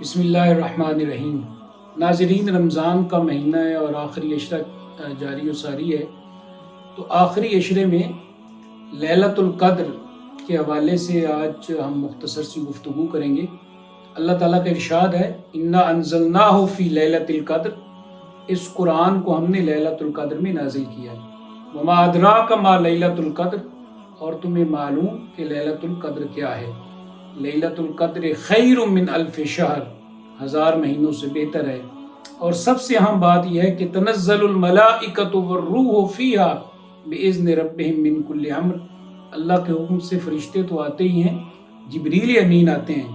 بسم اللہ الرحمن الرحیم۔ ناظرین، رمضان کا مہینہ ہے اور آخری عشرہ جاری و ساری ہے، تو آخری عشرے میں لیلۃ القدر کے حوالے سے آج ہم مختصر سی گفتگو کریں گے۔ اللہ تعالیٰ کا ارشاد ہے، انا انزلناہ فی لیلۃ القدر، اس قرآن کو ہم نے لیلۃ القدر میں نازل کیا ہے۔ وما ادراک ما لیلۃ القدر، اور تمہیں معلوم کہ لیلۃ القدر کیا ہے۔ لیلۃ القدر خیر من الف شہر، 1000 مہینوں سے بہتر ہے۔ اور سب سے اہم بات یہ ہے کہ تنزل الملائکۃ والروح فیہا باذن ربہم من کل امر، اللہ کے حکم سے فرشتے تو آتے ہی ہیں، جبریل امین آتے ہیں،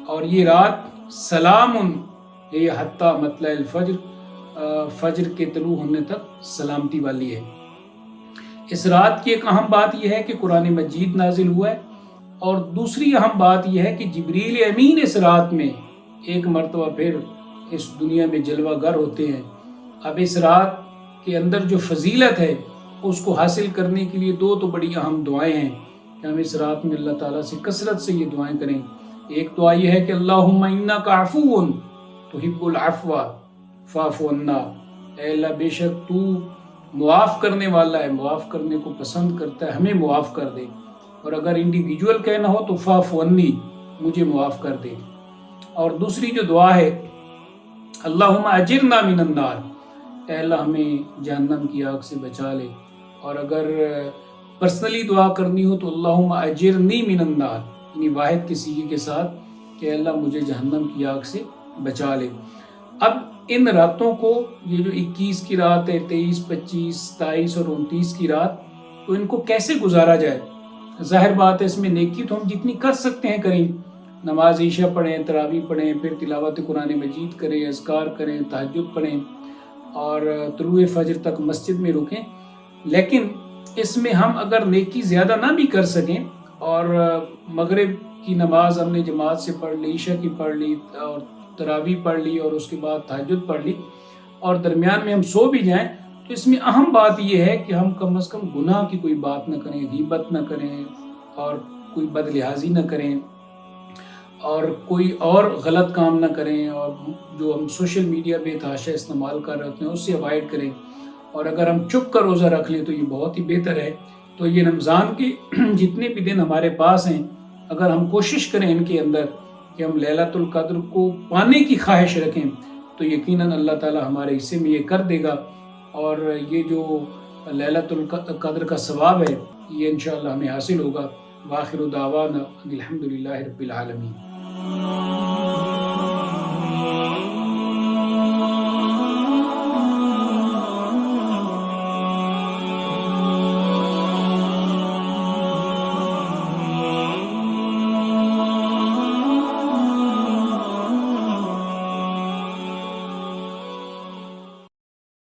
اور یہ رات سلام یہ حتی مطلع الفجر، فجر کے طلوع ہونے تک سلامتی والی ہے۔ اس رات کی ایک اہم بات یہ ہے کہ قرآن مجید نازل ہوا ہے، اور دوسری اہم بات یہ ہے کہ جبریل امین اس رات میں ایک مرتبہ پھر اس دنیا میں جلوہ گر ہوتے ہیں۔ اب اس رات کے اندر جو فضیلت ہے اس کو حاصل کرنے کے لیے دو تو بڑی اہم دعائیں ہیں کہ ہم اس رات میں اللہ تعالیٰ سے کثرت سے یہ دعائیں کریں۔ ایک دعا یہ ہے کہ اللہم انک عفو تحب العفو فاعف عنا، اے اللہ بے شک تو معاف کرنے والا ہے، معاف کرنے کو پسند کرتا ہے، ہمیں معاف کر دے۔ اور اگر انڈیویجول کہنا ہو تو فاعف عنی، مجھے معاف کر دے۔ اور دوسری جو دعا ہے، اللہم اجرنا من النار، اے اللہ ہمیں جہنم کی آگ سے بچا لے۔ اور اگر پرسنلی دعا کرنی ہو تو اللہم اجرنی من النار، یعنی واحد کے صیغے کے ساتھ کہ اللہ مجھے جہنم کی آگ سے بچا لے۔ اب ان راتوں کو، یہ جو 21 کی رات ہے، 23، 25، 27 اور 29 کی رات، تو ان کو کیسے گزارا جائے؟ ظاہر بات ہے اس میں نیکی تو ہم جتنی کر سکتے ہیں کریں، نماز عشاء پڑھیں، تراویح پڑھیں، پھر تلاوت قرآن مجید کریں، اذکار کریں، تہجد پڑھیں، اور طلوع فجر تک مسجد میں رکیں۔ لیکن اس میں ہم اگر نیکی زیادہ نہ بھی کر سکیں، اور مغرب کی نماز ہم نے جماعت سے پڑھ لی، عشاء کی پڑھ لی، اور تراویح پڑھ لی، اور اس کے بعد تہجد پڑھ لی، اور درمیان میں ہم سو بھی جائیں، تو اس میں اہم بات یہ ہے کہ ہم کم از کم گناہ کی کوئی بات نہ کریں، غیبت نہ کریں، اور کوئی بد لحاظی نہ کریں، اور کوئی اور غلط کام نہ کریں، اور جو ہم سوشل میڈیا بے تحاشا استعمال کر رہے ہیں اس سے اوائڈ کریں۔ اور اگر ہم چپ کر روزہ رکھ لیں تو یہ بہت ہی بہتر ہے۔ تو یہ رمضان کے جتنے بھی دن ہمارے پاس ہیں، اگر ہم کوشش کریں ان کے اندر کہ ہم لیلۃ القدر کو پانے کی خواہش رکھیں، تو یقیناً اللہ تعالی ہمارے حصے میں یہ کر دے گا، اور یہ جو لیلۃ القدر کا ثواب ہے یہ انشاءاللہ ہمیں حاصل ہوگا۔ وآخر دعوانا الحمدللہ رب العالمین۔